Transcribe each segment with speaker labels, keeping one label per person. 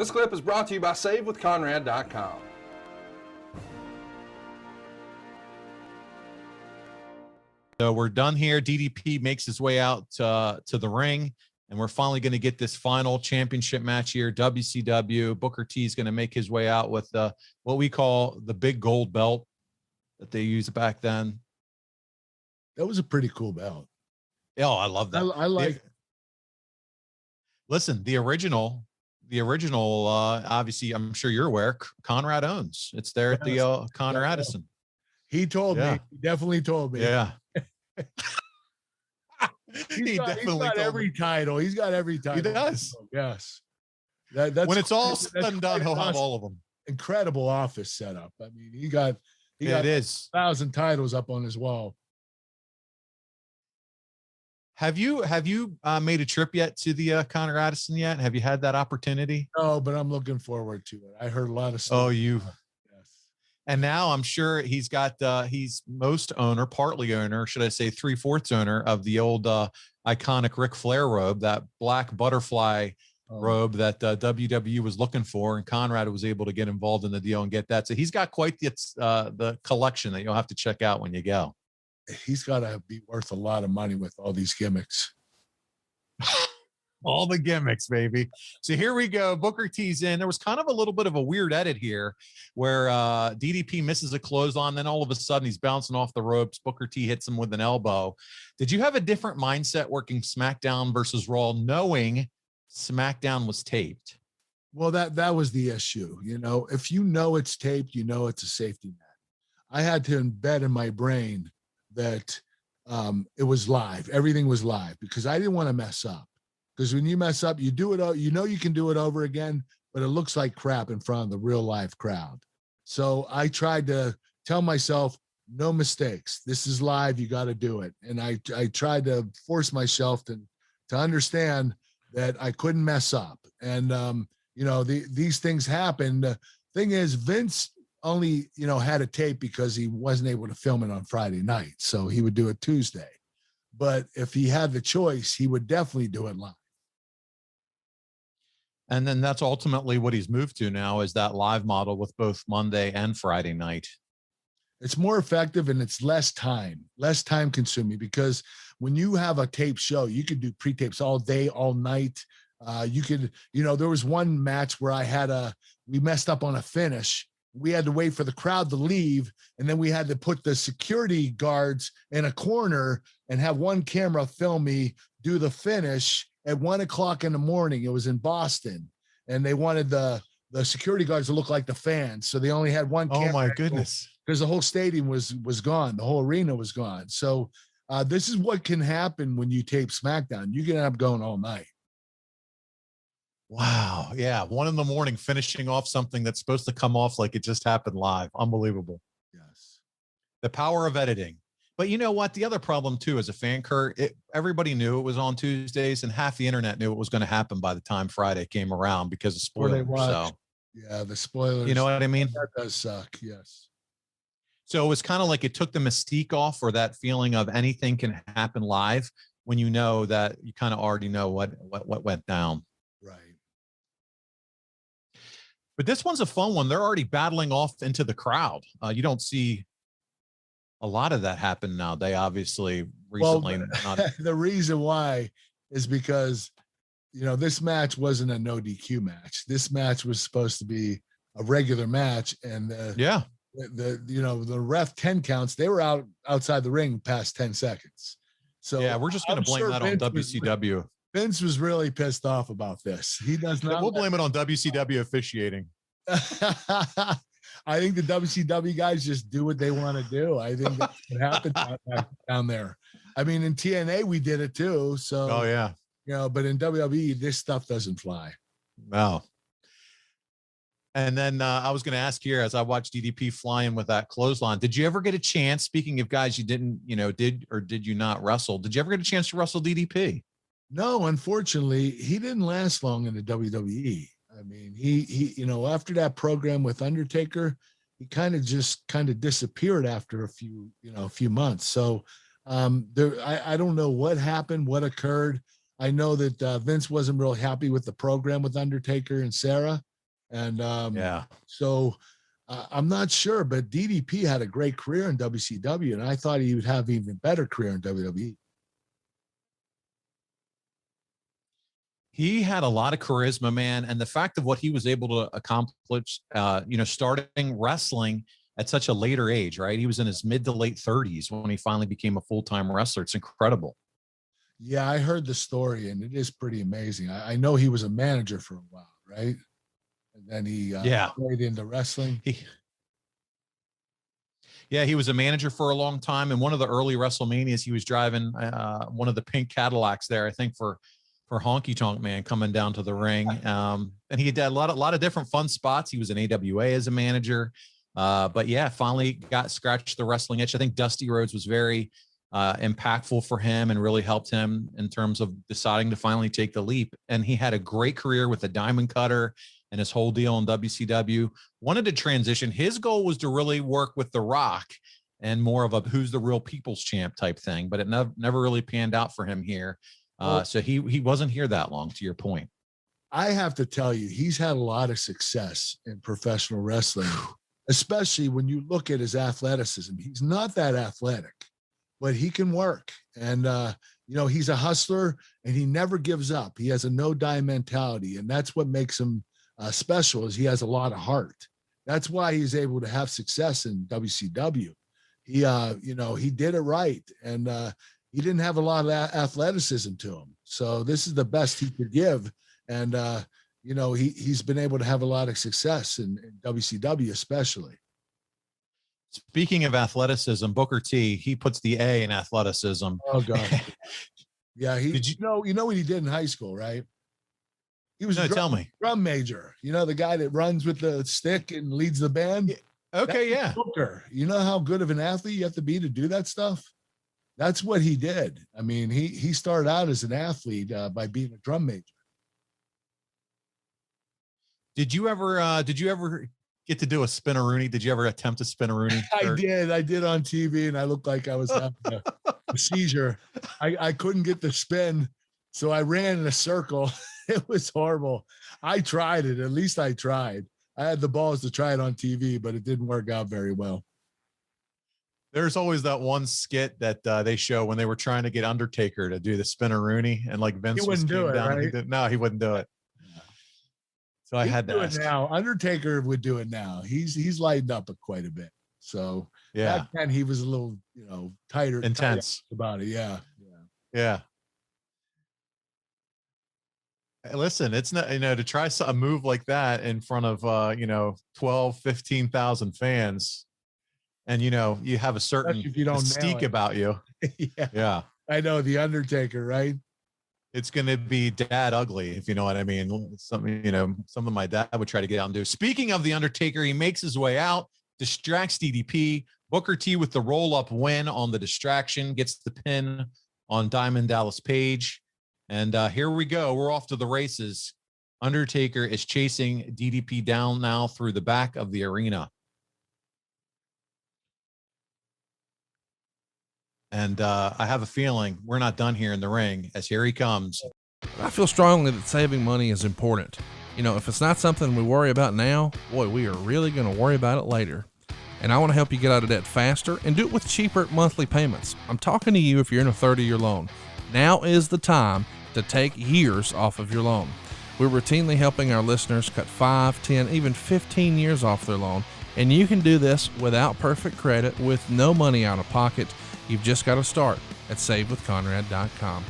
Speaker 1: This clip is brought to you by SaveWithConrad.com.
Speaker 2: So we're done here. DDP makes his way out to the ring, and we're finally going to get this final championship match here. WCW. Booker T is going to make his way out with what we call the big gold belt that they used back then.
Speaker 3: That was a pretty cool belt.
Speaker 2: Oh, I love that.
Speaker 3: I like.
Speaker 2: Listen, the original, obviously, I'm sure you're aware, Conrad owns. It's there at the Connor Addison.
Speaker 3: He told me. He definitely told me.
Speaker 2: Yeah.
Speaker 3: He's got every title. He's got every title.
Speaker 2: He does.
Speaker 3: Yes. That's
Speaker 2: when it's all said and done, he'll have all of them.
Speaker 3: Incredible office setup. I mean, he got 1,000 titles up on his wall.
Speaker 2: Have you made a trip yet to the Connor Addison yet? Have you had that opportunity?
Speaker 3: No, but I'm looking forward to it. I heard a lot of stuff.
Speaker 2: Oh, yes. And now I'm sure he's got he's partly owner, should I say 3/4 owner of the old iconic Ric Flair robe, that black butterfly robe that WWE was looking for, and Conrad was able to get involved in the deal and get that. So he's got quite the collection that you'll have to check out when you go.
Speaker 3: He's got to be worth a lot of money with all these gimmicks.
Speaker 2: All the gimmicks, baby. So here we go. Booker T's in. There was kind of a little bit of a weird edit here where DDP misses a clothesline. Then all of a sudden he's bouncing off the ropes. Booker T hits him with an elbow. Did you have a different mindset working SmackDown versus Raw, knowing SmackDown was taped?
Speaker 3: Well, that was the issue. You know, if you know it's taped, you know it's a safety net. I had to embed in my brain that it was live. Everything was live because I didn't want to mess up. Because when you mess up, you do it, you know you can do it over again, but it looks like crap in front of the real live crowd. So I tried to tell myself, no mistakes. This is live. You got to do it. And I tried to force myself to understand that I couldn't mess up. And, these things happen. The thing is, Vince only, had a tape because he wasn't able to film it on Friday night. So he would do it Tuesday. But if he had the choice, he would definitely do it live.
Speaker 2: And then that's ultimately what he's moved to now, is that live model with both Monday and Friday night.
Speaker 3: It's more effective and it's less time consuming, because when you have a tape show, you could do pre-tapes all day, all night. You could, there was one match where we messed up on a finish. We had to wait for the crowd to leave, and then we had to put the security guards in a corner and have one camera film me do the finish at 1:00 in the morning. It was in Boston, and they wanted the security guards to look like the fans. So they only had one camera.
Speaker 2: Oh my goodness.
Speaker 3: Because the whole stadium was gone. The whole arena was gone. So this is what can happen when you tape SmackDown. You can end up going all night.
Speaker 2: Wow. Yeah. 1 a.m, finishing off something that's supposed to come off like it just happened live. Unbelievable.
Speaker 3: Yes.
Speaker 2: The power of editing. But you know what? The other problem too, as a fan, Kurt, everybody knew it was on Tuesdays, and half the internet knew it was going to happen by the time Friday came around because of spoilers. So
Speaker 3: yeah, the spoilers.
Speaker 2: You know what I mean?
Speaker 3: That does suck. Yes.
Speaker 2: So it was kind of like it took the mystique off, or that feeling of anything can happen live, when you know that you kind of already know what went down.
Speaker 3: Right.
Speaker 2: But this one's a fun one. They're already battling off into the crowd. You don't see a lot of that happen now. They obviously recently.
Speaker 3: The reason why is because, this match wasn't a no DQ match. This match was supposed to be a regular match. And the ref 10 counts, they were outside the ring past 10 seconds. So
Speaker 2: yeah, we're just going to blame that on WCW.
Speaker 3: Vince was really pissed off about this. He does not.
Speaker 2: We'll blame it on WCW officiating.
Speaker 3: I think the WCW guys just do what they want to do. I think that's what happened down there. I mean, in TNA, we did it too. So,
Speaker 2: oh yeah.
Speaker 3: But in WWE, this stuff doesn't fly.
Speaker 2: No. And then I was going to ask here, as I watched DDP flying with that clothesline, did you ever get a chance, speaking of guys you didn't, did you not wrestle? Did you ever get a chance to wrestle DDP?
Speaker 3: No, unfortunately, he didn't last long in the WWE. I mean, he after that program with Undertaker, he kind of disappeared after a few months. So I don't know what happened, what occurred. I know that Vince wasn't real happy with the program with Undertaker and Sarah. And
Speaker 2: Yeah.
Speaker 3: so I'm not sure, but DDP had a great career in WCW, and I thought he would have an even better career in WWE.
Speaker 2: He had a lot of charisma, man. And the fact of what he was able to accomplish, starting wrestling at such a later age, right? He was in his mid to late 30s when he finally became a full-time wrestler. It's incredible.
Speaker 3: Yeah, I heard the story, and it is pretty amazing. I know he was a manager for a while, right? And then he played into wrestling.
Speaker 2: He was a manager for a long time. And one of the early WrestleManias, he was driving one of the pink Cadillacs there, I think, for Honky Tonk Man coming down to the ring. And he did a lot of different fun spots. He was in AWA as a manager. But yeah, finally got scratched the wrestling itch. I think Dusty Rhodes was very impactful for him and really helped him in terms of deciding to finally take the leap. And he had a great career with the Diamond Cutter and his whole deal in WCW. Wanted to transition. His goal was to really work with The Rock and more of a who's the real people's champ type thing, but it never really panned out for him here. So he wasn't here that long, to your point.
Speaker 3: I have to tell you, he's had a lot of success in professional wrestling, especially when you look at his athleticism. He's not that athletic, but he can work. And, he's a hustler, and he never gives up. He has a no-die mentality, and that's what makes him special, is he has a lot of heart. That's why he's able to have success in WCW. He did it right, and he didn't have a lot of athleticism to him. So this is the best he could give. And, he's been able to have a lot of success in WCW, especially.
Speaker 2: Speaking of athleticism, Booker T, he puts the A in athleticism.
Speaker 3: Oh, God. Yeah. You know what he did in high school, right? He was drum major. You know, the guy that runs with the stick and leads the band?
Speaker 2: Okay, yeah.
Speaker 3: Booker. You know how good of an athlete you have to be to do that stuff? That's what he did. I mean, he started out as an athlete by being a drum major. Did you ever get to do a spin-a-rooney? Did you ever attempt a spin-a-rooney? I did on TV, and I looked like I was having a seizure. I couldn't get the spin, so I ran in a circle. It was horrible. I tried it. At least I tried. I had the balls to try it on TV, but it didn't work out very well. There's always that one skit that they show when they were trying to get Undertaker to do the spin-a-rooney, and like Vince came down. Right? He wouldn't do it. So I had to ask. Now Undertaker would do it now. He's lightened up quite a bit. So back then he was a little, tighter, intense about it. Yeah. Listen, it's not, to try a move like that in front of 12, 15,000 fans, and you have a certain mystique about you. Yeah. I know, the Undertaker, right? It's going to be dad ugly, if you know what I mean. Something my dad would try to get out and do. Speaking of the Undertaker, he makes his way out, distracts DDP. Booker T with the roll-up win on the distraction, gets the pin on Diamond Dallas Page. And here we go. We're off to the races. Undertaker is chasing DDP down now through the back of the arena. And I have a feeling we're not done here in the ring, as here he comes.
Speaker 4: I feel strongly that saving money is important. If it's not something we worry about now, boy, we are really going to worry about it later. And I want to help you get out of debt faster and do it with cheaper monthly payments. I'm talking to you if you're in a 30-year loan. Now is the time to take years off of your loan. We're routinely helping our listeners cut 5, 10, even 15 years off their loan. And you can do this without perfect credit, with no money out of pocket. You've just got to start at savewithconrad.com.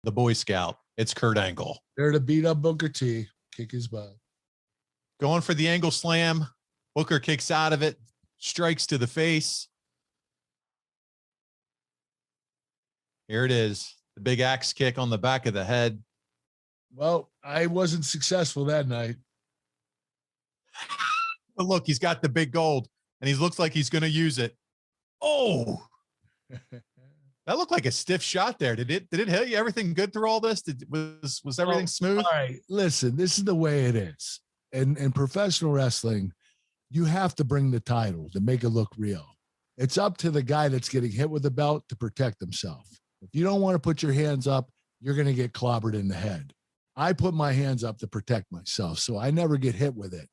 Speaker 2: The Boy Scout. It's Kurt Angle.
Speaker 3: There to beat up Booker T. Kick his butt.
Speaker 2: Going for the angle slam. Booker kicks out of it. Strikes to the face. Here it is. The big axe kick on the back of the head. Well, I wasn't successful that night. But look, he's got the big gold, and he looks like he's going to use it. Oh, that looked like a stiff shot there. Did it hit you? Everything good through all this? Was everything smooth? All right, listen, this is the way it is. In professional wrestling, you have to bring the title to make it look real. It's up to the guy that's getting hit with the belt to protect himself. If you don't want to put your hands up,
Speaker 3: you're going to get clobbered in the head. I put my hands up to protect myself, so I never get hit with it.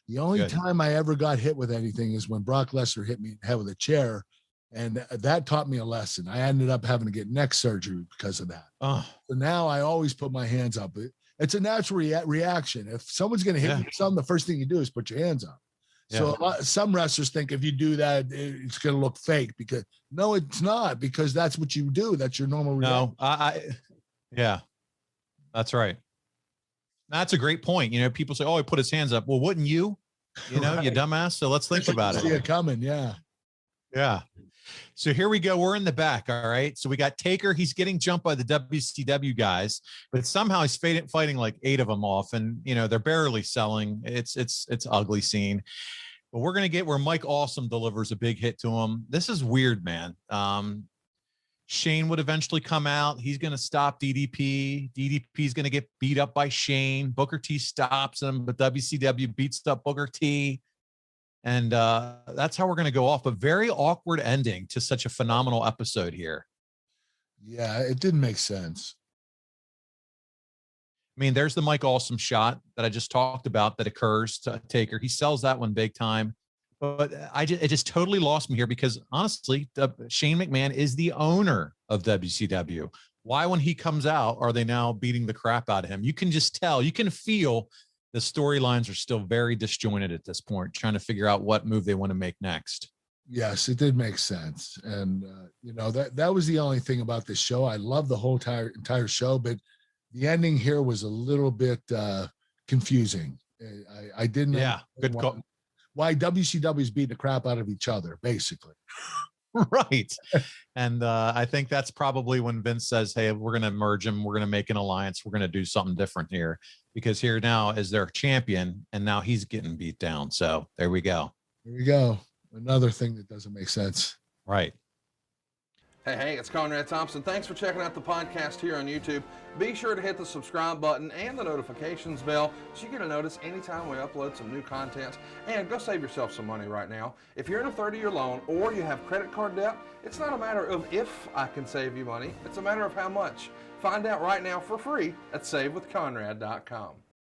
Speaker 3: The only time I ever got hit with anything is when Brock Lesnar hit me in the head with a chair, and that taught me a lesson. I ended up having to get neck surgery because of that. So now I always put my hands up. It's a natural reaction. If someone's going to hit you with something, the first thing you do is put your hands up. So some wrestlers think if you do that, it's going to look fake, because no, it's not, because that's what you do. That's your normal reaction.
Speaker 2: No, that's right. That's a great point. You know, people say, "Oh, he put his hands up." Well, wouldn't you? You know, you dumbass. So let's think about it.
Speaker 3: See it coming, yeah.
Speaker 2: So here we go. We're in the back. All right. So we got Taker. He's getting jumped by the WCW guys, but somehow he's fighting like 8 of them off, and you know they're barely selling. It's ugly scene. But we're gonna get where Mike Awesome delivers a big hit to him. This is weird, man. Shane would eventually come out. He's going to stop DDP. DDP is going to get beat up by Shane. Booker T stops him, but WCW beats up Booker T. And that's how we're going to go off. But very awkward ending to such a phenomenal episode here.
Speaker 3: Yeah, it didn't make sense.
Speaker 2: I mean, there's the Mike Awesome shot that I just talked about that occurs to Taker. He sells that one big time. But it just totally lost me here, because honestly, Shane McMahon is the owner of WCW. Why, when he comes out, are they now beating the crap out of him? You can just tell, you can feel the storylines are still very disjointed at this point, trying to figure out what move they want to make next.
Speaker 3: Yes, it did make sense. And, you know, that was the only thing about this show. I love the whole entire show, but the ending here was a little bit confusing. I didn't.
Speaker 2: Yeah, good call.
Speaker 3: Why WCW is beating the crap out of each other, basically.
Speaker 2: Right. And I think that's probably when Vince says, hey, we're going to merge them. We're going to make an alliance. We're going to do something different here, because here now is their champion, and now he's getting beat down. So there we go.
Speaker 3: There we go. Another thing that doesn't make sense.
Speaker 2: Right.
Speaker 1: Hey, it's Conrad Thompson. Thanks for checking out the podcast here on YouTube. Be sure to hit the subscribe button and the notifications bell so you get a notice anytime we upload some new content. And go save yourself some money right now. If you're in a 30-year loan or you have credit card debt, it's not a matter of if I can save you money. It's a matter of how much. Find out right now for free at SaveWithConrad.com.